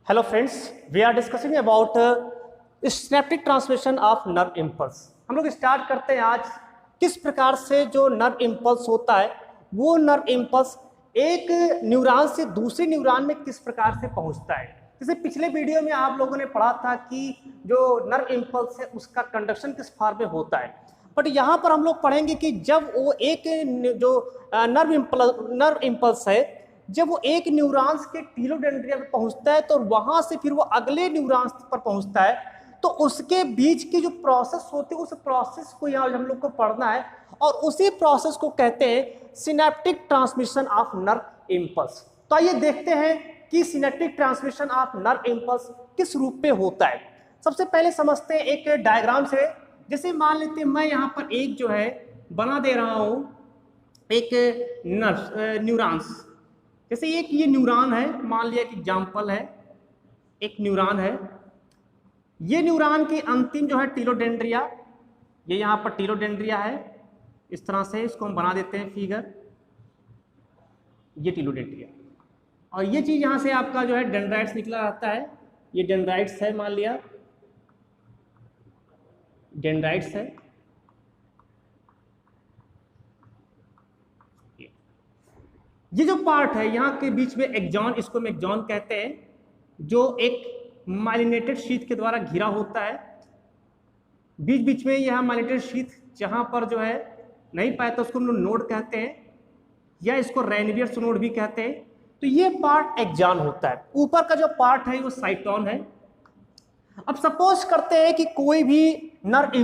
Hello friends, we are discussing about synaptic transmission of nerve impulse. हम लोग start करते हैं आज किस प्रकार से जो नर्व इम्पल्स होता है वो नर्व इम्पल्स एक न्यूरॉन से दूसरे न्यूरॉन में किस प्रकार से पहुंचता है। जैसे पिछले वीडियो में आप लोगों ने पढ़ा था कि जो नर्व इम्पल्स है उसका कंडक्शन किस फॉर्म में होता है, बट यहाँ पर हम लोग पढ़ेंगे कि जब वो एक जो नर्व इम्पल्स है जब वो एक न्यूरॉन्स के टीलोडेंड्रिया पे पहुंचता है तो वहां से फिर वो अगले न्यूरॉन्स पर पहुंचता है, तो उसके बीच की जो प्रोसेस होती है उस प्रोसेस को यहाँ हम लोग को पढ़ना है और उसी प्रोसेस को कहते हैं synaptic transmission of nerve impulse. तो आइए देखते हैं कि synaptic transmission of nerve impulse किस रूप में होता है। सबसे पहले समझते हैं एक डायग्राम से। जैसे मान लेते हैं मैं यहाँ पर एक जो है बना दे रहा हूँ एक न्यूरॉन्स। जैसे एक ये न्यूरॉन है, मान लिया कि एग्जाम्पल है एक न्यूरॉन है। ये न्यूरॉन की अंतिम जो है टीलोडेंड्रिया, ये यहाँ पर टीलोडेंड्रिया है। इस तरह से इसको हम बना देते हैं फिगर, ये टीलोडेंड्रिया। और ये चीज यहाँ से आपका जो है डेंड्राइट्स निकला रहता है। ये डेंड्राइट्स है, मान लिया डेंड्राइट्स है। ये जो पार्ट है यहाँ के बीच में एक्सॉन, इसको हम एक्सॉन कहते हैं, जो एक माइलिनेटेड शीथ के द्वारा घिरा होता है। बीच बीच में यह माइलिनेटेड शीथ जहां पर जो है नहीं पाए तो उसको हम लोग नोड कहते हैं या इसको रेनवियर्स नोड भी कहते हैं। तो ये पार्ट एक्सॉन होता है। ऊपर का जो पार्ट है वो साइटोन है। अब सपोज करते हैं कि कोई भी नर्व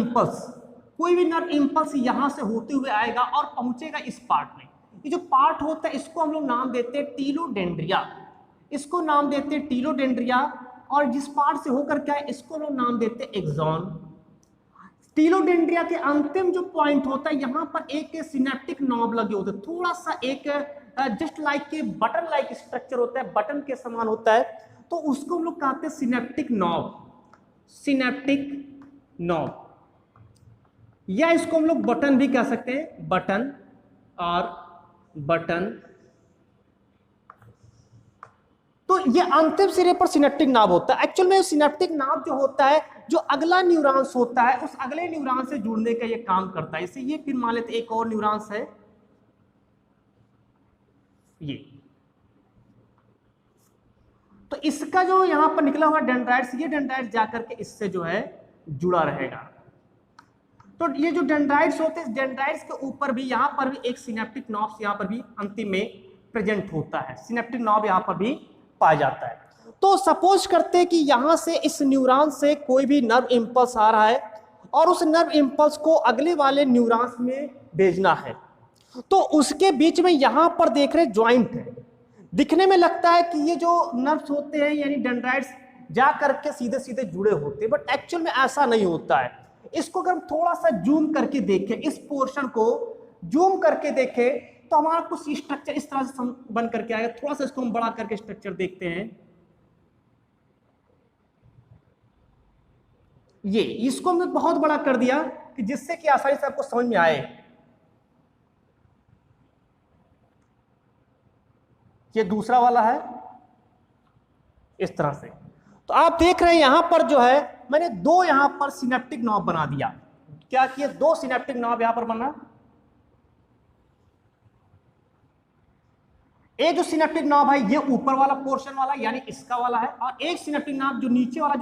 इम्पल्स यहां से होते हुए आएगा और पहुंचेगा इस पार्ट में। ये जो पार्ट होता है इसको हम लोग नाम देते हैं टीलोडेंड्रिया, इसको नाम देते हैं टीलोडेंड्रिया। और जिस पार्ट से होकर क्या है इसको लोग नाम देते हैं एक्सॉन। टीलोडेंड्रिया के अंतिम जो पॉइंट होता है यहाँ पर एक सिनेप्टिक नॉब लगे होते हैं, थोड़ा सा एक जस्ट लाइक के बटन लाइक स्ट्रक्चर होता है, बटन के समान होता है, तो उसको हम लोग कहते हैं सिनेप्टिक नॉब, या इसको हम लोग बटन भी कह सकते हैं, बटन और बटन। तो ये अंतिम सिरे पर सिनेप्टिक नाब होता है। एक्चुअल में सिनेप्टिक नाब जो होता है जो अगला न्यूरॉन्स होता है उस अगले न्यूरॉन से जुड़ने का ये काम करता है। इसे ये फिर मान लेते एक और न्यूरॉन्स है ये, तो इसका जो यहां पर निकला हुआ डेंड्राइट्स, ये डेंड्राइट्स जाकर के इससे जो है जुड़ा रहेगा। तो ये जो डेंड्राइट्स होते हैं, डेंड्राइट्स के ऊपर भी यहाँ पर भी एक सिनेप्टिक नॉब यहाँ पर भी अंतिम में प्रेजेंट होता है, सिनेप्टिक नॉब यहाँ पर भी पाया जाता है। तो सपोज करते हैं कि यहाँ से इस न्यूरॉन से कोई भी नर्व इम्पल्स आ रहा है और उस नर्व इम्पल्स को अगले वाले न्यूरॉन्स में भेजना है, तो उसके बीच में यहाँ पर देख रहे ज्वाइंट है। दिखने में लगता है कि ये जो नर्व्स होते हैं यानी डेंड्राइट्स जा करके सीधे सीधे जुड़े होते हैं, बट एक्चुअल में ऐसा नहीं होता है। इसको अगर हम थोड़ा सा जूम करके देखें, इस पोर्शन को जूम करके देखें तो हमारा कुछ स्ट्रक्चर इस तरह से बन करके आएगा। थोड़ा सा इसको हम बड़ा करके स्ट्रक्चर देखते हैं। ये इसको हमने बहुत बड़ा कर दिया कि जिससे कि आसानी से आपको समझ में आए। ये दूसरा वाला है इस तरह से। तो आप देख रहे हैं यहां पर जो है मैंने दो यहां पर सिनेप्टिक नॉब बना दिया। क्या किया? दो सिनेप्टिक नॉब यहां पर बना। एक जो सिनेप्टिक नॉब है ये ऊपर वाला पोर्शन वाला यानी इसका वाला है, और एक सिनेप्टिक नॉब जो नीचे वाला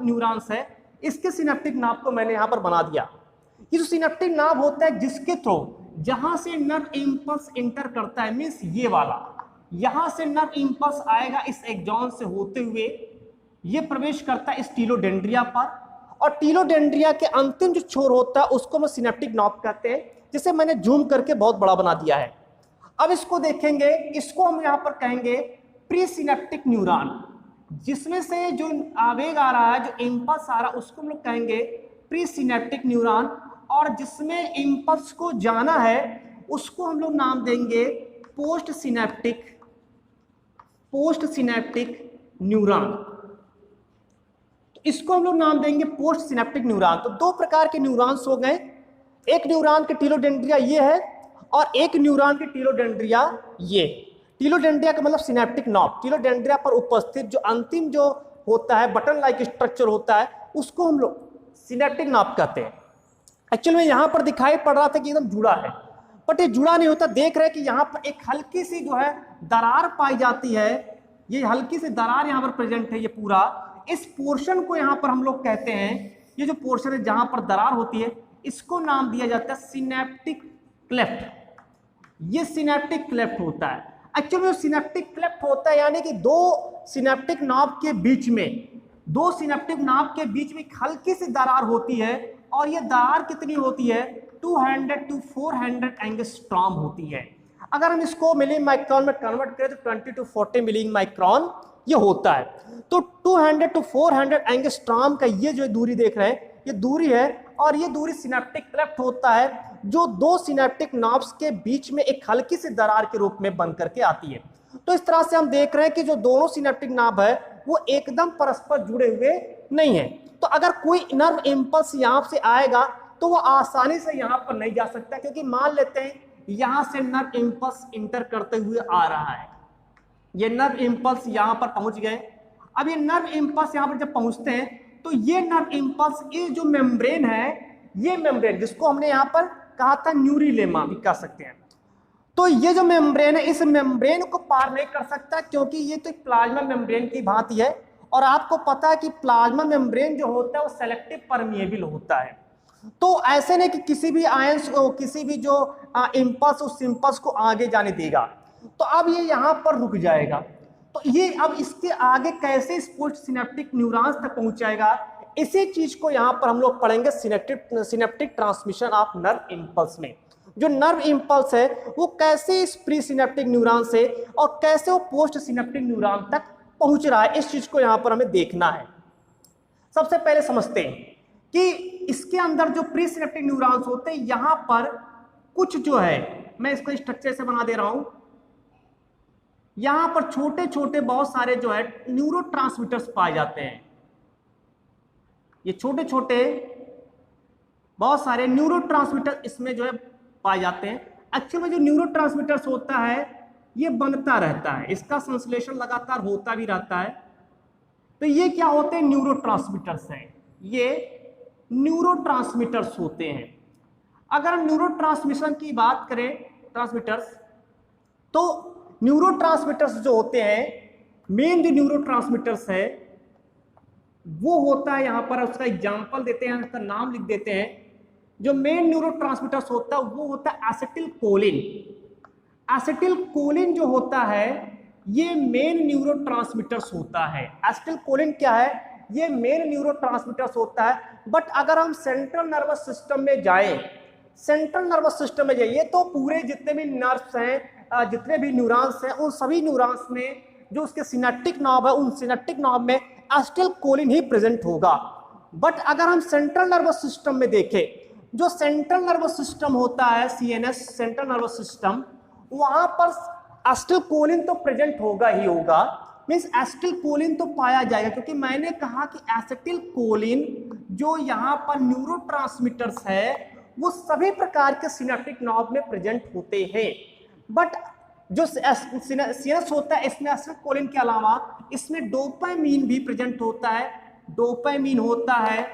न्यूरॉन्स है इसके सिनेप्टिक नॉब को मैंने यहां पर बना दिया। ये जो सिनेप्टिक नॉब होता है जिसके थ्रू जहां से नर्व इम्पल्स इंटर करता है, मींस ये वाला यहां से नर्व इम्पल्स आएगा इस एक्सॉन से होते हुए, ये प्रवेश करता है इस टीलोडेंड्रिया पर, और टीलोडेंड्रिया के अंतिम जो छोर होता है उसको हम सिनेप्टिक नॉब कहते हैं, जिसे मैंने जूम करके बहुत बड़ा बना दिया है। अब इसको देखेंगे, इसको हम यहां पर कहेंगे प्री सिनेप्टिक न्यूरॉन। जिसमें से जो आवेग आ रहा है, जो इम्पल्स आ रहा है, उसको हम लोग कहेंगे प्री सिनेप्टिक न्यूरॉन, और जिसमें इम्पल्स को जाना है उसको हम लोग नाम देंगे पोस्ट सिनेप्टिक न्यूरॉन। इसको हम लोग नाम देंगे पोस्ट सिनेप्टिक न्यूरॉन। तो दो प्रकार के न्यूरॉन्स हो गए, एक न्यूरॉन के टीलोडेंड्रिया ये है और एक न्यूरॉन के टीलोडेंड्रिया ये। टीलोडेंड्रिया का मतलब सिनेप्टिक नॉब, टीलोडेंड्रिया पर उपस्थित जो अंतिम जो होता है बटन लाइक स्ट्रक्चर होता है उसको हम लोग सिनेप्टिक नॉब कहते हैं। एक्चुअली में यहाँ पर दिखाई पड़ रहा था कि एकदम जुड़ा है, बट ये जुड़ा नहीं होता। देख रहे हैं कि यहाँ पर एक हल्की सी जो है दरार पाई जाती है, ये हल्की सी दरार यहाँ पर प्रेजेंट है। ये पूरा इस पोर्शन को यहाँ पर हम लोग कहते हैं, ये जो पोर्शन है जहां पर दरार होती है इसको नाम दिया जाता है सिनेप्टिक क्लेफ्ट। ये सिनेप्टिक क्लेफ्ट होता है। एक्चुअली जो सिनेप्टिक क्लेफ्ट होता है यानी कि दो सिनेप्टिक नॉब के बीच में, दो सिनेप्टिक नॉब के बीच में एक हल्की सी दरार होती है, और ये दरार कितनी होती है 200 to 400 एंगस्ट्रॉम होती है। अगर हम इसको मिली माइक्रोन में कन्वर्ट करें तो 20 to 40 मिली माइक्रोन ये होता है। तो 200 to 400 एंगस्ट्रॉम का ये जो दूरी देख रहे हैं ये दूरी है, और ये दूरी सिनेप्टिक क्लेफ्ट होता है जो दो सिनेप्टिक नॉब्स के बीच में एक हल्की सी दरार के रूप में बन करके आती है। तो इस तरह से हम देख रहे हैं कि जो दोनों सिनेप्टिक नॉब है वो एकदम परस्पर जुड़े हुए नहीं है। तो अगर कोई नर्व इंपल्स यहाँ से आएगा तो वो आसानी से यहाँ पर नहीं जा सकता, क्योंकि मान लेते हैं यहाँ से नर्व इंपल्स इंटर करते हुए आ रहा है, ये नर्व इंपल्स यहाँ पर पहुंच गए। अब ये नर्व इंपल्स यहाँ पर जब पहुंचते हैं तो ये नर्व इंपल्स, ये जो मेम्ब्रेन है, ये मेम्ब्रेन जिसको हमने यहाँ पर कहा था न्यूरिलेमा भी कह सकते हैं, तो ये जो मेम्ब्रेन है इस मेम्ब्रेन को पार नहीं कर सकता, क्योंकि ये तो एक प्लाज्मा मेम्ब्रेन की भांति है। और आपको पता है कि प्लाज्मा मेम्ब्रेन जो होता है वो सेलेक्टिव परमिएबल होता है। तो ऐसे नहीं कि किसी भी आयंस को, किसी भी जो इंपल्स उस इंपल्स को आगे जाने देगा। तो अब ये यहाँ पर रुक जाएगा। तो ये अब इसके आगे कैसे इस पोस्ट सिनेप्टिक न्यूरॉन्स तक पहुंचाएगा, इसी चीज को यहाँ पर हम लोग पढ़ेंगे synaptic transmission of nerve impulse में। जो नर्व इंपल्स है वो कैसे इस प्री सिनेप्टिक न्यूरॉन से और कैसे वो पोस्ट सिनेप्टिक न्यूरॉन तक पहुंच रहा है, इस चीज को यहाँ पर हमें देखना है। सबसे पहले समझते हैं कि इसके अंदर जो प्री सिनेप्टिक न्यूरॉन्स होते हैं, यहाँ पर कुछ जो है, मैं इसको स्ट्रक्चर से बना दे रहा हूं, यहां पर छोटे छोटे बहुत सारे जो है न्यूरोट्रांसमीटर्स पाए जाते हैं। ये छोटे छोटे बहुत सारे न्यूरोट्रांसमीटर इसमें जो है पाए जाते हैं। एक्चुअली में जो न्यूरोट्रांसमीटर्स होता है ये बनता रहता है, इसका संश्लेषण लगातार होता भी रहता है। तो ये क्या होते हैं, न्यूरोट्रांसमीटर्स हैं, ये न्यूरोट्रांसमीटर्स होते हैं। अगर हम न्यूरोट्रांसमिशन की बात करें, ट्रांसमीटर्स, तो न्यूरोट्रांसमीटर्स जो होते हैं, मेन जो न्यूरोट्रांसमीटर्स है वो होता है, यहां पर उसका एग्जांपल देते हैं, उसका नाम लिख देते हैं। जो मेन न्यूरोट्रांसमीटर्स होता है वो होता है एसिटिल कोलिन। एसिटिल कोलिन जो होता है ये मेन न्यूरोट्रांसमीटर्स होता है। एसिटिल कोलिन क्या है, ये मेन न्यूरोट्रांसमीटर्स होता है। बट अगर हम सेंट्रल नर्वस सिस्टम में जाएं, सेंट्रल नर्वस सिस्टम में जाइए तो पूरे जितने भी नर्व्स हैं, जितने भी न्यूरॉन्स हैं, उन सभी न्यूरॉन्स में जो उसके सिनेप्टिक नॉब है, उन सिनेप्टिक नॉब में एसिटिल कोलिन ही प्रेजेंट होगा। बट अगर हम सेंट्रल नर्वस सिस्टम में देखें, जो सेंट्रल नर्वस सिस्टम होता है सीएनएस, सेंट्रल नर्वस सिस्टम, वहां पर एसिटिल कोलिन तो प्रेजेंट होगा ही होगा, मींस एसिटिल कोलिन तो पाया जाएगा, क्योंकि मैंने कहा कि एसिटिल कोलिन जो यहाँ पर न्यूरोट्रांसमीटर्स है वो सभी प्रकार के सिनेप्टिक नॉब में प्रेजेंट होते हैं। बट जो सीएनएस होता है इसमें एसिटिल कोलिन के अलावा इसमें डोपामीन भी प्रेजेंट होता है, डोपामीन होता है,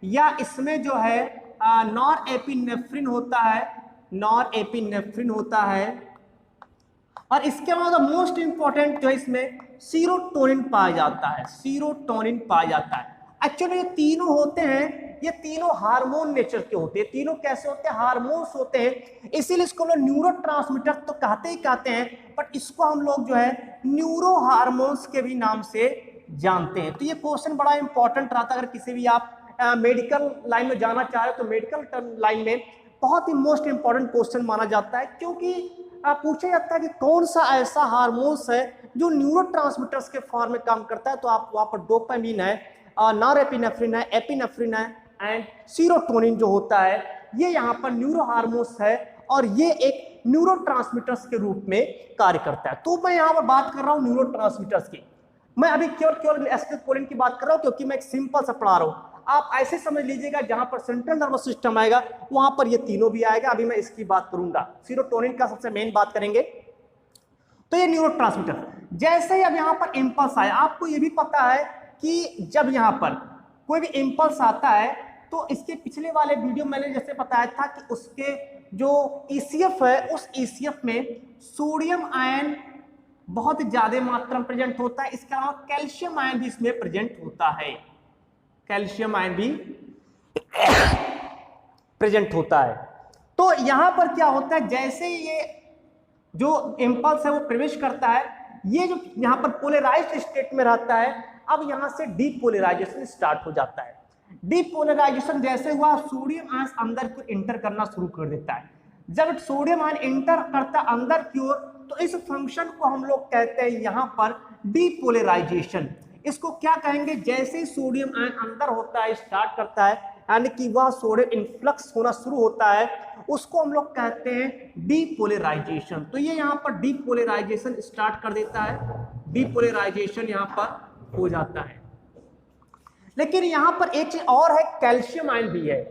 या इसमें जो है नॉर एपिनेफ्रिन होता है, नॉर एपिनेफ्रिन होता है, और इसके अलावा मोस्ट इंपॉर्टेंट जो इसमें सीरोटोनिन पाया जाता है, सीरोटोनिन पाया जाता है। एक्चुअली ये तीनों होते हैं, ये तीनों हार्मोन नेचर के होते हैं। तीनों कैसे होते हैं, हार्मोन्स होते हैं, इसीलिए इसको हम लोग न्यूरोट्रांसमीटर तो कहते ही कहते हैं, बट इसको हम लोग जो है न्यूरो हार्मोन्स के भी नाम से जानते हैं। तो ये क्वेश्चन बड़ा इंपॉर्टेंट रहता है। अगर किसी भी आप मेडिकल लाइन में जाना चाह रहे हो तो मेडिकल लाइन में बहुत ही मोस्ट इंपॉर्टेंट क्वेश्चन माना जाता है, क्योंकि पूछा जाता है कि कौन सा ऐसा हार्मोन्स है जो न्यूरोट्रांसमीटर्स के फॉर्म में काम करता है। तो आप वहाँ पर डोपामीन है, नॉरएपिनेफ्रिन है, एपिनेफ्रिन है, एंड सीरोटोनिन जो होता है ये यहाँ पर न्यूरो हार्मोन्स है, और ये एक न्यूरोट्रांसमीटर्स के रूप में कार्य करता है। तो मैं यहाँ पर बात कर रहा हूँ न्यूरोट्रांसमीटर्स की। मैं अभी केवल एसिटिल कोलिन की बात कर रहा हूँ, क्योंकि मैं एक सिंपल सा पढ़ा रहा हूँ। आप ऐसे समझ लीजिएगा जहां पर सेंट्रल नर्वस सिस्टम आएगा वहां पर ये तीनों भी आएगा। अभी मैं इसकी बात करूंगा, सीरोटोनिन का सबसे मेन बात करेंगे। तो ये न्यूरोट्रांसमीटर। जैसे ही अब यहाँ पर इम्पल्स आया, आपको ये भी पता है कि जब यहाँ पर कोई भी इम्पल्स आता है तो इसके पिछले वाले वीडियो मैंने जैसे बताया था कि उसके जो ईसीएफ है उस ईसीएफ में सोडियम आयन बहुत ज्यादा मात्रा में प्रेजेंट होता है। इसके अलावा कैल्शियम आयन भी इसमें प्रेजेंट होता है, कैल्शियम आयन भी प्रेजेंट होता है। तो यहां पर क्या होता है, जैसे ये जो इम्पल्स है वो प्रवेश करता है, ये जो यहां पर पोलराइज्ड स्टेट में रहता है, अब यहां से डीपोलराइजेशन स्टार्ट हो जाता है। डीपोलराइजेशन जैसे हुआ, सोडियम आयन अंदर को इंटर करना शुरू कर देता है। जब सोडियम आयन इंटर करता है अंदर की ओर, तो इस फंक्शन को हम लोग कहते हैं यहां पर डीपोलराइजेशन। इसको क्या कहेंगे, जैसे ही सोडियम आयन अंदर होता है, स्टार्ट करता है, यानी कि वह सोडियम इन्फ्लक्स होना शुरू होता है, उसको हम लोग कहते हैं डीपोलराइजेशन। तो ये यहाँ पर डीपोलराइजेशन स्टार्ट कर देता है, डीपोलराइजेशन यहाँ पर हो जाता है। लेकिन यहाँ पर एक चीज और है, कैल्शियम आयन भी है।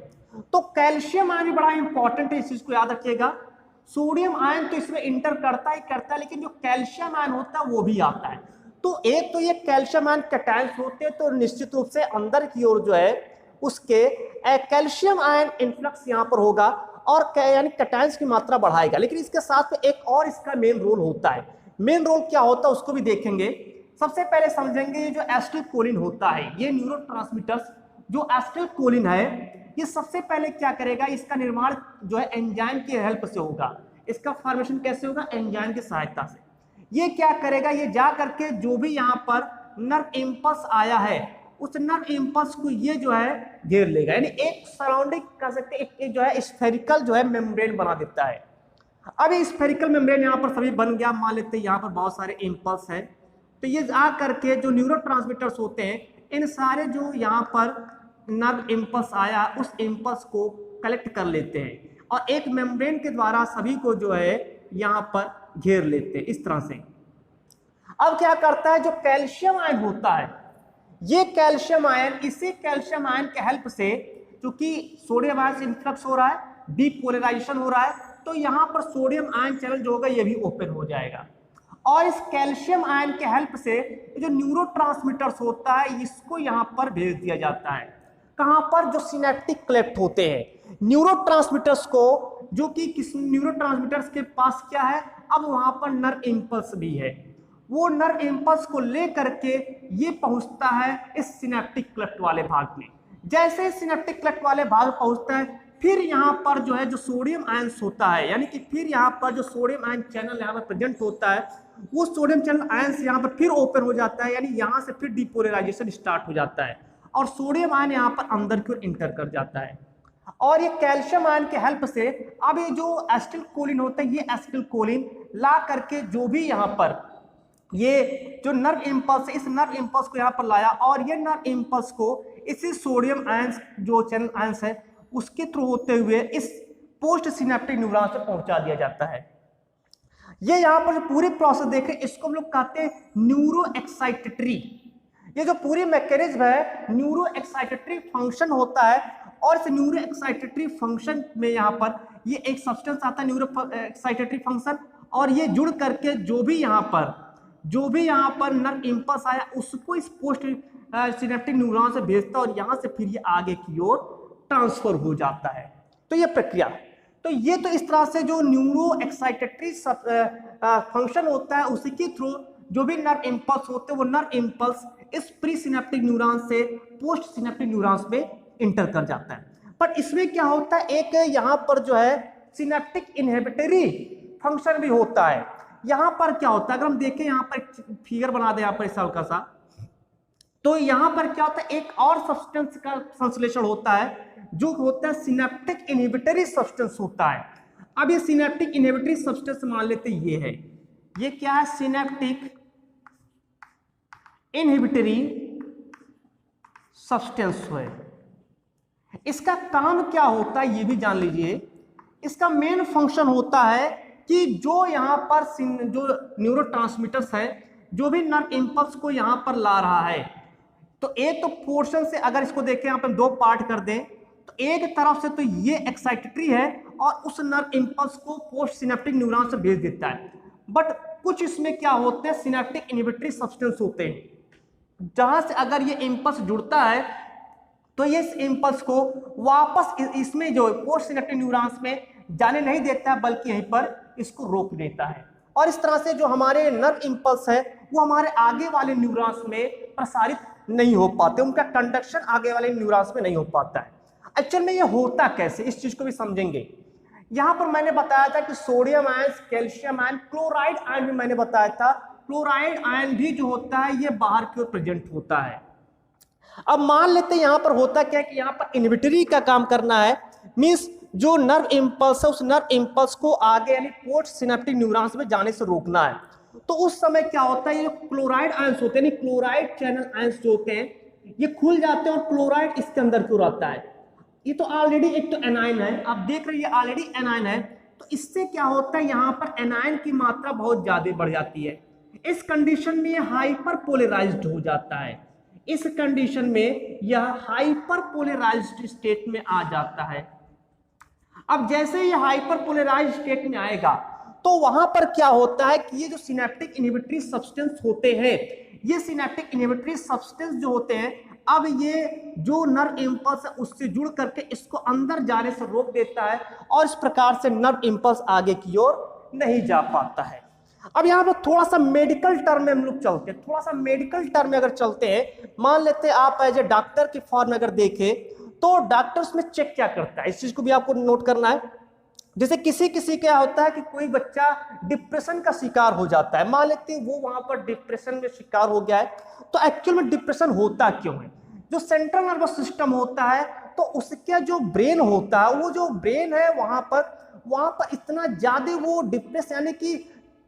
तो कैल्शियम आयन भी बड़ा इंपॉर्टेंट है, इस चीज को याद रखिएगा। सोडियम आयन तो इसमें इंटर करता ही करता है, लेकिन जो कैल्शियम आयन होता है वो भी आता है। तो एक तो ये कैल्शियम आयन कैटायंस होते हैं, तो निश्चित रूप से अंदर की ओर जो है उसके कैल्शियम आयन इन्फ्लक्स यहाँ पर होगा और यानी कैटायंस की मात्रा बढ़ाएगा। लेकिन इसके साथ में एक और इसका मेन रोल होता है। मेन रोल क्या होता है उसको भी देखेंगे। सबसे पहले समझेंगे ये जो एसिटिलकोलिन होता है, ये न्यूरोट्रांसमीटर्स जो एसिटिलकोलिन है, ये सबसे पहले क्या करेगा, इसका निर्माण जो है एंजाइम की हेल्प से होगा। इसका फॉर्मेशन कैसे होगा, एंजाइम की सहायता से। ये क्या करेगा, ये जा करके जो भी यहाँ पर नर्व इम्पल्स आया है उस नर्व इम्पल्स को ये जो है घेर लेगा, यानी एक सराउंडिंग कह सकते हैं, एक जो है स्फेरिकल जो है मेम्ब्रेन बना देता है। अब ये स्फेरिकल मेम्ब्रेन यहाँ पर सभी बन गया, मान लेते हैं यहाँ पर बहुत सारे इम्पल्स है, तो ये आ करके जो न्यूरोट्रांसमीटर्स होते हैं, इन सारे जो यहाँ पर नर्व इम्पल्स आया उस इम्पल्स को कलेक्ट कर लेते हैं और एक मेम्ब्रेन के द्वारा सभी को जो है यहाँ पर घेर लेते हैं इस तरह से। अब क्या करता है, जो कैल्शियम आयन होता है, ये कैल्शियम आयन, इसी कैल्शियम आयन के हेल्प से, क्योंकि सोडियम आयन से इन्फ्लक्स हो रहा है, डीपोलराइजेशन हो रहा है, तो यहाँ पर सोडियम आयन चैनल जो होगा ये भी ओपन हो जाएगा। और इस कैल्शियम आयन के हेल्प से जो न्यूरोट्रांसमीटर्स होता है इसको यहाँ पर भेज दिया जाता है। कहाँ पर, जो सिनेप्टिक क्लेफ्ट होते हैं न्यूरोट्रांसमीटर्स को, जो कि किस न्यूरोट्रांसमीटर्स के पास क्या है, अब वहां पर नर्व इम्पल्स भी है, वो नर्व इम्पल्स को ले करके ये पहुंचता है इस सिनेप्टिक क्लेफ्ट वाले भाग में। जैसे सिनेप्टिक क्लेफ्ट वाले भाग पहुंचता है, फिर यहाँ पर जो है जो सोडियम आयंस होता है, यानी कि फिर यहाँ पर जो सोडियम आयन चैनल यहाँ पर प्रेजेंट होता है, वो सोडियम चैनल आयंस यहाँ पर फिर ओपन हो जाता है, यानी यहाँ से फिर डीपोलराइजेशन स्टार्ट हो जाता है और सोडियम आयन यहाँ पर अंदर की ओर इंटर कर जाता है। और ये कैल्शियम आयन के हेल्प से अब ये जो एसिटिलकोलिन होता है, ये एसिटिलकोलिन ला करके जो भी यहाँ पर ये जो नर्व इम्पल्स है, इस नर्व इम्पल्स को यहाँ पर लाया और ये नर्व इम्पल्स को इसी सोडियम आयंस जो चैनल आयंस है उसके थ्रू होते हुए इस पोस्ट सिनेप्टिक न्यूरॉन से पहुंचा दिया जाता है। ये यहाँ पर जो पूरी प्रोसेस देखें, इसको हम लोग कहते हैं न्यूरो एक्साइटेटरी। ये जो पूरी मैकेनिज्म है, न्यूरो एक्साइटेटरी फंक्शन होता है और इस न्यूरो एक्साइटेटरी फंक्शन में यहाँ पर ये एक सब्सटेंस आता है न्यूरो एक्साइटेटरी फंक्शन, और ये जुड़ करके जो भी यहाँ पर नर्व इम्पल्स आया उसको इस पोस्ट सिनेप्टिक न्यूरॉन से भेजता है और यहाँ से फिर ये आगे की ओर ट्रांसफर हो जाता है। तो ये प्रक्रिया, तो ये तो इस तरह से जो न्यूरो एक्साइटेटरी फंक्शन होता है उसी के थ्रू जो भी नर्व इम्पल्स होते हैं वो नर्व इम्पल्स इस प्री सिनेप्टिक न्यूरॉन से पोस्ट सिनेप्टिक न्यूरॉन्स में इंटर कर जाता है। पर इसमें क्या होता है, एक यहाँ पर जो है सिनेप्टिक इनहिबिटरी फंक्शन भी होता है। यहाँ पर क्या होता है, अगर हम देखें यहाँ पर फिगर बना दे यहाँ पर इस हल्का सा, तो यहाँ पर क्या होता है, एक और सब्सटेंस का संश्लेषण होता है जो होता है सिनेप्टिक इनहिबिटरी सब्सटेंस होता है। अब ये सिनेप्टिक इनहिबिटरी सब्सटेंस मान लेते ये है, ये क्या है, सिनेप्टिक इनहिबिटरी सब्सटेंस है। इसका काम क्या होता है ये भी जान लीजिए। इसका मेन फंक्शन होता है कि जो यहाँ पर जो न्यूरोट्रांसमीटर्स है, जो भी नर्व इम्पल्स को यहाँ पर ला रहा है, तो एक तो पोर्शन से अगर इसको देखें यहाँ पर दो पार्ट कर दें, तो एक तरफ से तो ये एक्साइटेटरी है और उस नर्व इम्पल्स को पोस्ट सिनेप्टिक न्यूरॉन से भेज देता है, बट कुछ इसमें क्या होते हैं, सिनेप्टिक इनहिबिटरी सब्सटेंस होते हैं, जहां से अगर ये इंपल्स जुड़ता है तो ये इस इंपल्स को वापस इसमें जो पोस्ट सिनेप्टिक न्यूरॉन्स में जाने नहीं देता है, बल्कि यहीं पर इसको रोक देता है। और इस तरह से जो हमारे नर्व इंपल्स है वो हमारे आगे वाले न्यूरॉन्स में प्रसारित नहीं हो पाते, उनका कंडक्शन आगे वाले न्यूरॉन्स में नहीं हो पाता है। एक्चुअल में ये होता कैसे, इस चीज को भी समझेंगे। यहां पर मैंने बताया था कि sodium ion, calcium ion, chloride ion भी मैंने बताया था। क्लोराइड आयन भी जो होता है ये बाहर की ओर प्रेजेंट होता है। अब मान लेते हैं यहां पर होता क्या है कि यहां पर इनहिबिटरी का काम करना है, मींस जो नर्व इंपल्स है उस नर्व इंपल्स को आगे यानी पोस्ट सिनेप्टिक न्यूरॉन्स में जाने से रोकना है। तो उस समय क्या होता है, ये क्लोराइड आयंस होते हैं, क्लोराइड चैनल आयंस जो होते हैं ये खुल जाते हैं और क्लोराइड इसके अंदर क्यों रहता है। ये तो ऑलरेडी एक तो एनायन है, आप देख रहे हैं ऑलरेडी एनायन है, तो इससे क्या होता है यहाँ पर एनायन की मात्रा बहुत ज्यादा बढ़ जाती है। इस कंडीशन में ये हाइपर पोलराइज्ड हो जाता है, इस कंडीशन में यह हाइपर पोलराइज्ड स्टेट में आ जाता है। अब जैसे ये हाइपर पोलराइज्ड स्टेट में आएगा तो वहां पर क्या होता है कि ये जो सिनेप्टिक इनहिबिटरी सब्सटेंस होते हैं, ये सिनेप्टिक इनहिबिटरी सब्सटेंस जो होते हैं, अब ये जो नर्व इंपल्स है उससे जुड़ करके इसको अंदर जाने से रोक देता है और इस प्रकार से नर्व इंपल्स आगे की ओर नहीं जा पाता है। अब यहाँ पर थोड़ा सा मेडिकल टर्म में हम लोग चलते हैं, थोड़ा सा मेडिकल टर्म में अगर चलते हैं, मान लेते हैं आप एज ए डॉक्टर के फॉर्म में अगर देखें तो डॉक्टर उसमें चेक क्या करता है, इस चीज को भी आपको नोट करना है। जैसे किसी क्या होता है कि कोई बच्चा डिप्रेशन का शिकार हो जाता है, मान लेते हैं वो वहां पर डिप्रेशन में शिकार हो गया है, तो एक्चुअल में डिप्रेशन होता क्यों है। जो सेंट्रल नर्वस सिस्टम होता है तो उसका जो ब्रेन होता है, वो जो ब्रेन है वहां पर इतना ज्यादा वो डिप्रेस यानी कि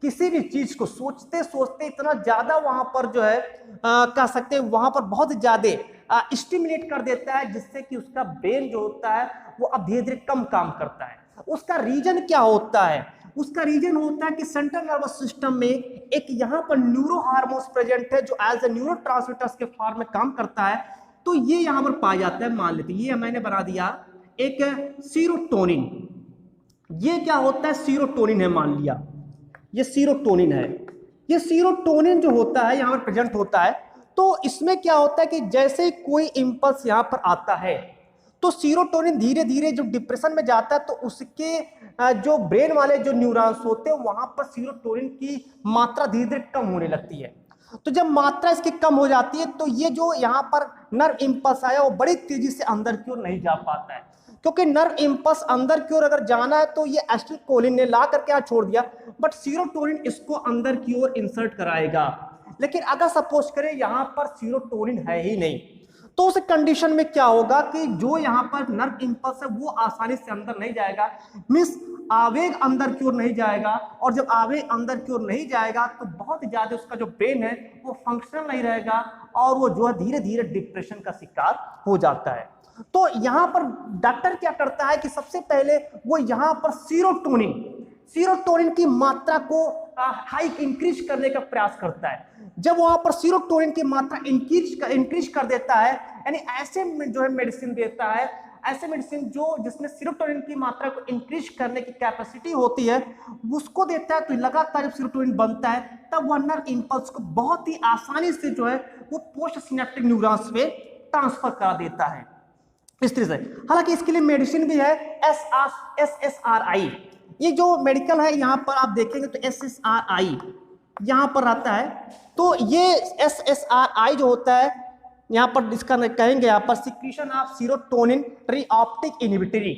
किसी भी चीज को सोचते सोचते इतना ज्यादा वहां पर जो है कह सकते हैं वहां पर बहुत ज्यादा स्टिमुलेट कर देता है, जिससे कि उसका ब्रेन जो होता है वो अब धीरे धीरे कम काम करता है। उसका रीजन क्या होता है, उसका रीजन होता है कि सेंट्रल नर्वस सिस्टम में एक यहाँ पर न्यूरो हार्मोन्स प्रेजेंट है जो एज ए न्यूरो ट्रांसमीटर्स के फॉर्म में काम करता है, तो ये यहाँ पर पाया जाता है। मान लेते ये मैंने बना दिया एक सीरोटोनिन, ये क्या होता है, सीरोटोनिन है, मान लिया ये सीरोटोनिन है। ये सीरोटोनिन जो होता है यहाँ पर प्रेजेंट होता है, तो इसमें क्या होता है कि जैसे कोई इंपल्स यहाँ पर आता है तो सीरोटोनिन धीरे धीरे जो डिप्रेशन में जाता है तो उसके जो ब्रेन वाले जो न्यूरॉन्स होते हैं वहां पर सीरोटोनिन की मात्रा धीरे धीरे कम होने लगती है। तो जब मात्रा इसकी कम हो जाती है तो ये जो यहाँ पर नर्व इंपल्स आया वो बड़ी तेजी से अंदर की ओर नहीं जा पाता है, क्योंकि नर्व इंपल्स अंदर की ओर अगर जाना है तो ये एसिटिलकोलिन ने ला करके यहाँ छोड़ दिया, बट सीरोटोनिन इसको अंदर की ओर इंसर्ट कराएगा। लेकिन अगर सपोज करें यहाँ पर सीरोटोनिन है ही नहीं, तो उस कंडीशन में क्या होगा कि जो यहाँ पर नर्व इंपल्स है वो आसानी से अंदर नहीं जाएगा, मींस आवेग अंदर की ओर नहीं जाएगा, और जब आवेग अंदर की ओर नहीं जाएगा तो बहुत ज्यादा उसका जो ब्रेन है वो फंक्शनल नहीं रहेगा और वो जो है धीरे धीरे डिप्रेशन का शिकार हो जाता है। तो यहाँ पर डॉक्टर क्या करता है कि सबसे पहले वो यहाँ पर सीरोटोनिन की मात्रा को हाई इंक्रीज करने का प्रयास करता है। जब वहां पर सीरोटोनिन की मात्रा इंक्रीज कर देता है, यानी ऐसे जो है मेडिसिन देता है, ऐसे मेडिसिन जो जिसमें सीरोटोनिन की मात्रा को इंक्रीज करने की कैपेसिटी होती है उसको देता है, तो लगातार जब सीरोटोनिन बनता है तब वह नर्व इंपल्स को बहुत ही आसानी से जो है वो पोस्ट सिनेप्टिक न्यूरॉन्स में ट्रांसफर करा देता है इस तरह से। हालांकि इसके लिए मेडिसिन भी है SSRI, ये जो मेडिकल है यहाँ पर आप देखेंगे तो SSRI यहाँ पर रहता है। तो ये SSRI जो होता है यहाँ पर इसका कहेंगे यहाँ पर सिक्रीशन ऑफ सीरोटोनिन रिऑप्टिक इनहिबिटरी।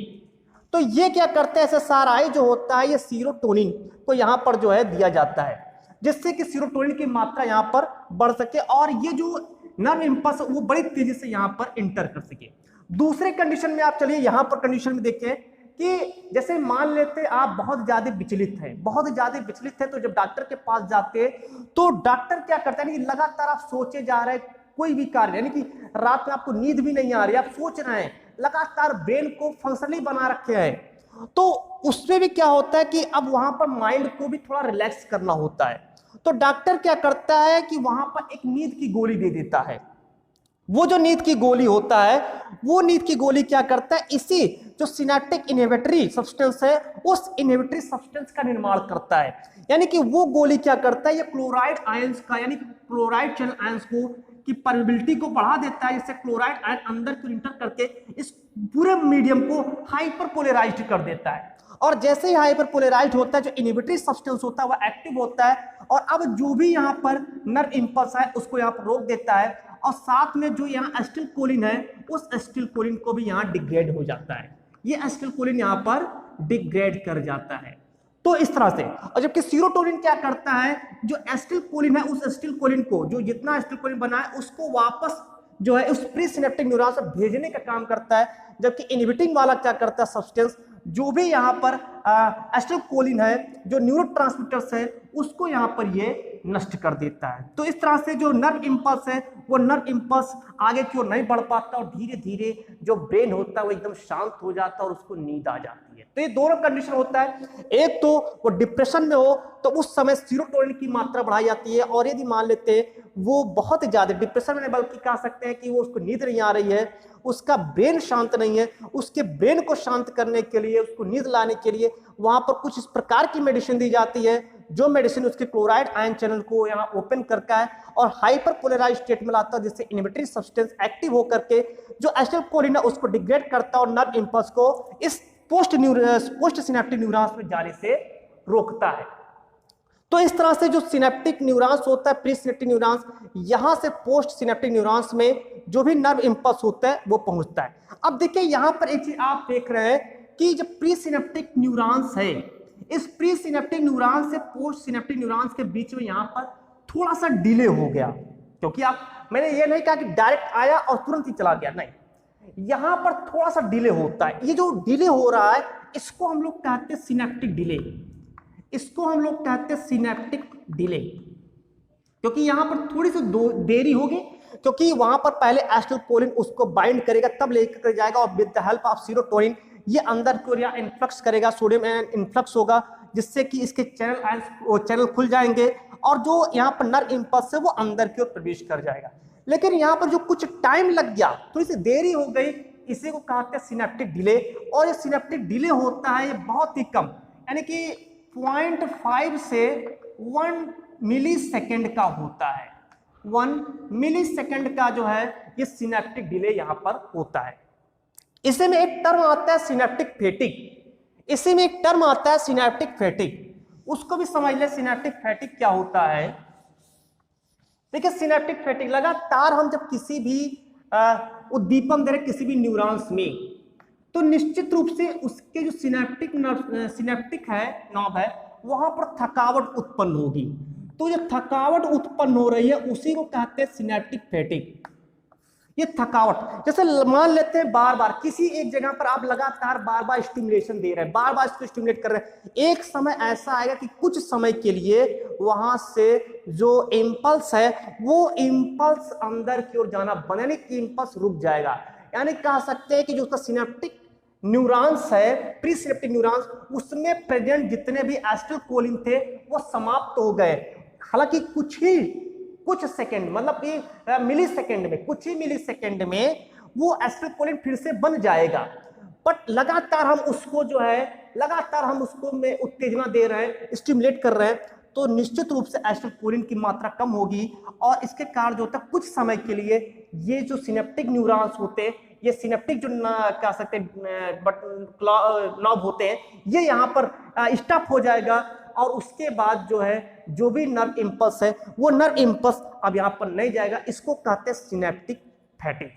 तो ये क्या करते हैं, SSRI जो होता है ये सीरोटोनिन को यहाँ पर जो है दिया जाता है, जिससे कि सीरोटोनिन की मात्रा यहाँ पर बढ़ सके और ये जो नर्व इंपल्स वो बड़ी तेजी से यहाँ पर इंटर कर सके। दूसरे कंडीशन में आप चलिए यहाँ पर कंडीशन में देखें कि जैसे मान लेते आप बहुत ज्यादा विचलित हैं, तो जब डॉक्टर के पास जाते हैं तो डॉक्टर क्या करता है कि लगातार आप सोचे जा रहे हैं कोई भी कार्य, यानी कि रात में आपको नींद भी नहीं आ रही, आप सोच रहे हैं, लगातार ब्रेन को फंक्शनली बना रखे हैं, तो उसमें भी क्या होता है कि अब वहां पर माइंड को भी थोड़ा रिलैक्स करना होता है। तो डॉक्टर क्या करता है कि वहां पर एक नींद की गोली दे देता है, वो जो नींद की गोली होता है, वो नींद की गोली क्या करता है, इसी जो सिनेप्टिक इनहिबिटरी सब्सटेंस है उस इनहिबिटरी सब्सटेंस का निर्माण करता है। यानी कि वो गोली क्या करता है, ये क्लोराइड आयंस का यानी क्लोराइड चैनल आयंस को की परमिबिलिटी को बढ़ा देता है, जिससे क्लोराइड आयन अंदर को इंटर करके इस पूरे मीडियम को हाइपर पोलराइज्ड कर देता है। और जैसे ही हाइपर पोलराइज्ड होता है, जो इनहिबिटरी सब्सटेंस होता है वह एक्टिव होता है, और अब जो भी यहाँ पर नर्व इंपल्स है उसको यहाँ पर रोक देता है, और साथ में जो यहाँ एसिटिल कोलिन है उस एसिटिल कोलिन को भी यहाँ डिग्रेड हो जाता है, ये एसिटिल कोलिन यहाँ पर डिग्रेड कर जाता है। तो इस तरह से, और जबकि सीरोटोनिन क्या करता है, जो एसिटिल कोलिन है उस एसिटिल कोलिन को, जो जितना एसिटिल कोलिन बना है उसको वापस जो है उस प्री सिनेप्टिक न्यूरॉन से भेजने का काम करता है, जबकि इनहिबिटिंग वाला क्या करता है, सब्सटेंस जो भी यहाँ पर एसिटिल कोलिन है, जो न्यूरोट्रांसमीटर्स है, उसको यहाँ पर ये नष्ट कर देता है। तो इस तरह से जो नर्व इंपल्स है वो नर्व इंपल्स आगे की ओर नहीं बढ़ पाता, और धीरे धीरे जो ब्रेन होता है वो एकदम शांत हो जाता है और उसको नींद आ जाती है। तो ये दोनों कंडीशन होता है, एक तो वो डिप्रेशन में हो तो उस समय सीरोटोनिन की मात्रा बढ़ाई जाती है, और यदि मान लेते हैं वो बहुत ज्यादा डिप्रेशन में, बल्कि कह सकते हैं कि वो उसको नींद नहीं आ रही है, उसका ब्रेन शांत नहीं है, उसके ब्रेन को शांत करने के लिए, उसको नींद लाने के लिए वहां पर कुछ इस प्रकार की मेडिसिन दी जाती है, जो मेडिसिन उसके क्लोराइड आयन चैनल को यहाँ ओपन करता है और हाइपर पोलराइज्ड स्टेट में लाता है, जिससे इनहिबिटरी सब्सटेंस एक्टिव होकर के जो एसिटिल कोलिन है उसको डिग्रेड करता है और नर्व इंपल्स को इस पोस्ट सिनेप्टिक न्यूरॉन्स में जाने से रोकता है। तो इस तरह से जो सिनेप्टिक न्यूरॉन्स होता है, प्री सिनेप्टिक न्यूरॉन्स, यहां से पोस्ट सिनेप्टिक न्यूरॉन्स में जो भी नर्व इंपल्स होता है वो पहुंचता है। अब देखिए यहां पर एक चीज आप देख रहे हैं कि जो प्री सिनेप्टिक न्यूरॉन्स है, इस प्री सिनेप्टिक न्यूरॉन्स से पोस्ट सिनेप्टिक न्यूरॉन्स के बीच में यहां पर थोड़ा सा डिले हो गया, क्योंकि मैंने ये नहीं कहा कि डायरेक्ट आया और तुरंत ही चला गया, नहीं, यहां पर थोड़ा सा डिले होता है। ये जो डिले हो रहा है इसको हम लोग कहते हैं सिनेप्टिक डिले, इसको हम लोग कहते हैं सिनेप्टिक डिले, क्योंकि यहां पर थोड़ी सी देरी होगी, क्योंकि वहां पर पहले एसिटिल कोलिन उसको बाइंड करेगा, तब लेकर जाएगा, और with the help of serotonin ये अंदर की ओर इन्फ्लक्स करेगा, सोडियम इन्फ्लक्स होगा, जिससे कि इसके चैनल खुल जाएंगे, और जो यहाँ पर नर्व इंपल्स है वो अंदर की ओर प्रवेश कर जाएगा। लेकिन यहाँ पर जो कुछ टाइम लग गया, थोड़ी सी देरी हो गई, इसी को कहते हैं सिनेप्टिक डिले। और ये सिनेप्टिक डिले होता है ये बहुत ही कम, यानी कि 0.5 से 1 मिली सेकेंड का होता है, 1 मिली सेकेंड का जो है ये सिनेप्टिक डिले यहाँ पर होता है। इसी में एक टर्म आता है सिनेप्टिक फैटिग, इसी में एक टर्म आता है सिनेप्टिक फैटिग, उसको भी समझ ले सिनेप्टिक फैटिग क्या होता है। देखिए सिनेप्टिक फैटिग, लगातार हम जब किसी भी उद्दीपन दे रहे किसी भी न्यूरॉन्स में, तो निश्चित रूप से उसके जो सिनेप्टिक है नॉब है वहां पर थकावट उत्पन्न होगी। तो जो थकावट उत्पन्न हो रही है उसी को कहते हैं सिनेप्टिक फैटिग। ये थकावट, जैसे मान लेते हैं बार बार किसी एक जगह पर आप लगातार बार बार स्टिमुलेशन दे रहे हैं, बार बार इसको स्टिमुलेट कर रहे हैं, एक समय ऐसा आएगा कि कुछ समय के लिए वहां से जो इम्पल्स है वो इम्पल्स अंदर की ओर जाना बंद, यानी कि इम्पल्स रुक जाएगा। यानी कह सकते हैं कि जो उसका सिनेप्टिक न्यूरॉन्स है, प्री सिनेप्टिक न्यूरॉन्स, उसमें प्रेजेंट जितने भी एसिटिल कोलिन थे वो समाप्त हो गए। हालांकि कुछ सेकंड, मतलब कि मिली सेकंड में, कुछ ही मिली सेकंड में वो एसिटिल कोलिन फिर से बन जाएगा, बट लगातार हम उसको जो है लगातार हम उसको में उत्तेजना दे रहे हैं, स्टिमुलेट कर रहे हैं, तो निश्चित रूप से एसिटिल कोलिन की मात्रा कम होगी, और इसके कारण जो होता है कुछ समय के लिए ये जो सिनेप्टिक न्यूरॉन्स होते हैं, ये सिनेप्टिक जो कह सकते हैं नॉब होते हैं, ये यहाँ पर स्टॉप हो जाएगा, और उसके बाद जो है जो भी नर्व इंपल्स है वो नर्व इंपल्स अब यहाँ पर नहीं जाएगा। इसको कहते हैं सिनेप्टिक फैटिग,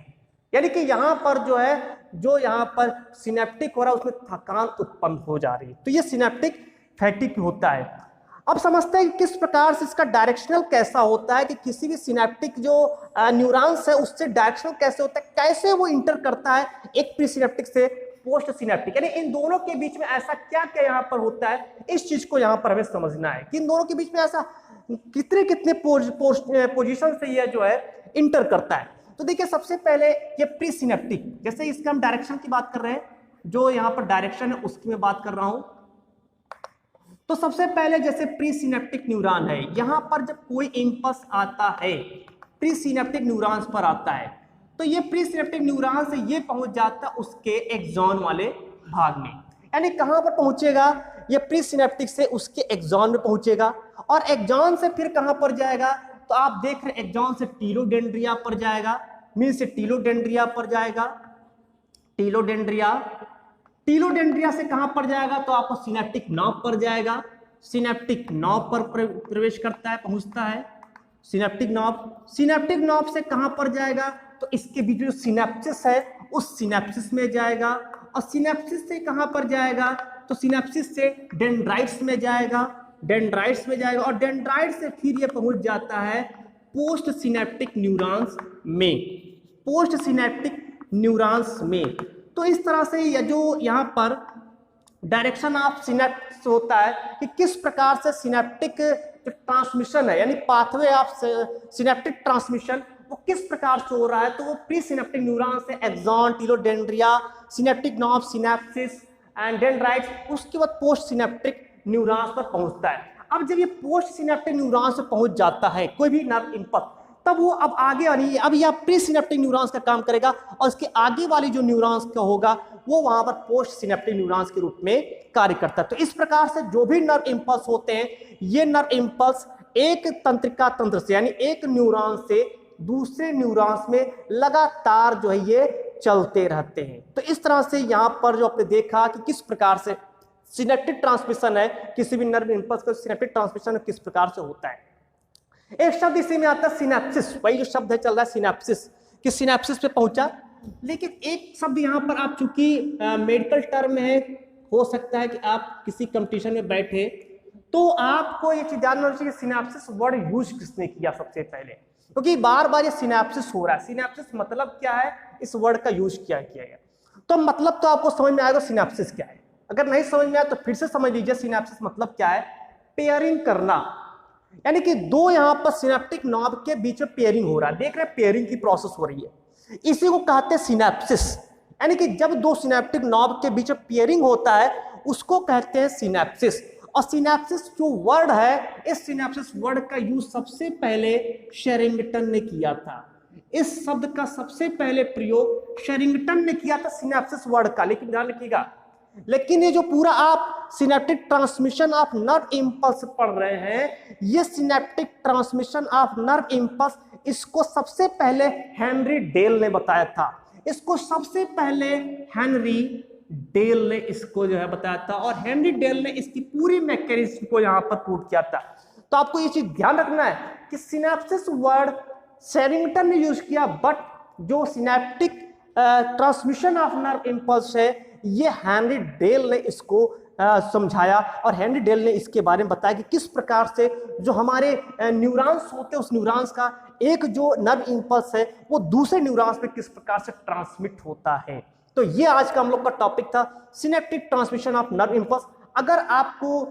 यानी कि यहाँ पर जो है जो यहाँ पर सिनेप्टिक हो रहा है उसमें थकान उत्पन्न हो जा रही है, तो ये सिनेप्टिक फैटिग होता है। अब समझते हैं कि किस प्रकार से इसका डायरेक्शनल कैसा होता है, कि किसी भी सिनेप्टिक जो न्यूरॉन्स है उससे डायरेक्शनल कैसे होता है, कैसे वो इंटर करता है एक प्री सिनेप्टिक से पोस्ट सिनेप्टिक, यानी इन दोनों के बीच में ऐसा क्या क्या यहाँ पर होता है, इस चीज को यहाँ पर हमें समझना है कि इन दोनों के बीच में ऐसा कितने पोजीशन से यह जो है इंटर करता है। तो देखिए सबसे पहले ये प्री सिनेप्टिक, जैसे इसका हम डायरेक्शन की बात कर रहे हैं, जो यहाँ पर डायरेक्शन है उसकी मैं बात कर रहा हूं। तो सबसे पहले जैसे प्री सिनेप्टिक न्यूरॉन है, यहां पर जब कोई इंपल्स आता है प्री सिनेप्टिक न्यूरॉन्स पर आता है, तो ये प्री सिनेप्टिक न्यूरॉन से ये पहुंच जाता है उसके एक्सॉन वाले भाग में, यानी कहां पर पहुंचेगा, ये प्री सिनेप्टिक से उसके एक्सॉन में पहुंचेगा और एक्सॉन से फिर कहां पर जाएगा, तो आप देख रहे हैं एक्सॉन से टीलोडेंड्रिया पर जाएगा, मीन से टीलोडेंड्रिया पर जाएगा, टीलोडेंड्रिया से कहां पर जाएगा, तो आपको सिनेप्टिक नॉब पर जाएगा, सिनेप्टिक नॉब पर प्रवेश करता है, पहुंचता है सिनेप्टिक नॉब से कहां पर जाएगा, तो इसके बीच जो सिनेप्सिस है उस सिनेप्सिस में जाएगा और सिनेप्सिस से कहां पर जाएगा, तो सिनेप्सिस से डेंड्राइट्स में जाएगा और डेंड्राइट से फिर ये पहुंच जाता है पोस्ट सिनेप्टिक न्यूरॉन्स में। तो इस तरह से ये जो यहाँ पर डायरेक्शन ऑफ सिनेप्स होता है कि किस प्रकार से सिनेप्टिक ट्रांसमिशन है, यानी पाथवे ऑफ सिनेप्टिक ट्रांसमिशन वो किस प्रकार से हो रहा है, तो वो प्री सिनेप्टिक न्यूरॉन से axon, telodendria, synaptic knob, synapsis and dendrites, उसके बाद पोस्ट सिनेप्टिक न्यूरॉन्स पर पहुंचता है। अब जब ये पोस्ट सिनेप्टिक न्यूरॉन से पहुंच जाता है कोई भी नर्व इम्पल्स, तब वो अब आगे वाली, अब यह प्री सिनेप्टिक न्यूरॉन्स का काम करेगा और इसके आगे वाली जो न्यूरॉन्स का होगा वो वहां पर पोस्ट सिनेप्टिक न्यूरॉन्स के रूप में कार्य करता है। तो इस प्रकार से जो भी नर्व इम्पल्स होते हैं, ये नर्व इम्पल्स एक तंत्रिका तंत्र से, यानी एक न्यूरॉन से दूसरे न्यूरॉन्स में लगातार जो है ये चलते रहते हैं। तो इस तरह से यहाँ पर जो आपने देखा कि किस प्रकार से सिनेप्टिक ट्रांसमिशन है, किसी भी नर्व इम्पल्स का सिनेप्टिक ट्रांसमिशन किस प्रकार से होता है। एक शब्द इसी में आता है सिनेप्सिस, वही जो शब्द है चल रहा है सिनेप्सिस, कि सिनेप्सिस पे पहुंचा। लेकिन एक शब्द यहाँ पर आप चूंकि मेडिकल टर्म है, हो सकता है कि आप किसी कंपटीशन में बैठे तो आपको ये चीज जानना चाहिए कि सिनेप्सिस वर्ड यूज किसने किया सबसे पहले, क्योंकि बार बार ये सिनेप्सिस हो रहा है। सिनेप्सिस मतलब क्या है, इस वर्ड का यूज किया गया, तो मतलब तो आपको समझ में आएगा सिनेप्सिस क्या है। अगर नहीं समझ में आया तो फिर से समझ लीजिए सिनेप्सिस मतलब क्या है, पेयरिंग करना, यानी कि दो यहां पर सिनेप्टिक नॉब के बीच में पेयरिंग हो रहा है। देख रहे हैं पेयरिंग की प्रोसेस हो रही है, इसी को कहते हैं सिनेप्सिस। यानी कि जब दो सिनेप्टिक नॉब के बीच में पेयरिंग होता है उसको कहते हैं सिनेप्सिस। और सिनेप्सिस जो वर्ड है, इस सिनेप्सिस वर्ड का यूज सबसे पहले शेरिंगटन ने किया था। इस शब्द का सबसे पहले प्रयोग शेरिंगटन ने किया था सिनेप्सिस वर्ड का। लेकिन ध्यान रखिएगा, लेकिन ये जो पूरा आप synaptic transmission of nerve impulse पढ़ रहे हैं, ये synaptic transmission of nerve impulse, इसको सबसे पहले हेनरी डेल ने बताया था। इसको सबसे पहले हेनरी डेल ने इसको जो है बताया था और हेनरी डेल ने इसकी पूरी मैकेनिज्म को यहां पर प्रूव किया था। तो आपको ये चीज ध्यान रखना है कि सिनेप्सिस वर्ड शेरिंगटन ने यूज किया, बट जो synaptic transmission of nerve impulse है ये हेनरी डेल ने इसको समझाया और हेनरी डेल ने इसके बारे में बताया कि किस प्रकार से जो हमारे न्यूरॉन्स होते हैं उस न्यूरॉन्स का एक जो नर्व इम्पल्स है वो दूसरे न्यूरॉन्स में किस प्रकार से ट्रांसमिट होता है। तो ये आज का हम लोग का टॉपिक था, synaptic transmission of nerve impulse. अगर आपको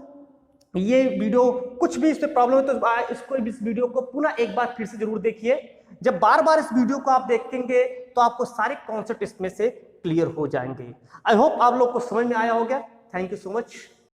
ये वीडियो कुछ भी इसमें प्रॉब्लम है तो इसको इस वीडियो को पुनः एक बार फिर से जरूर देखिए। जब बार बार इस वीडियो को आप देखेंगे तो आपको सारे कॉन्सेप्ट इसमें से क्लियर हो जाएंगे। आई होप आप लोग को समझ में आया होगा। Thank you so much.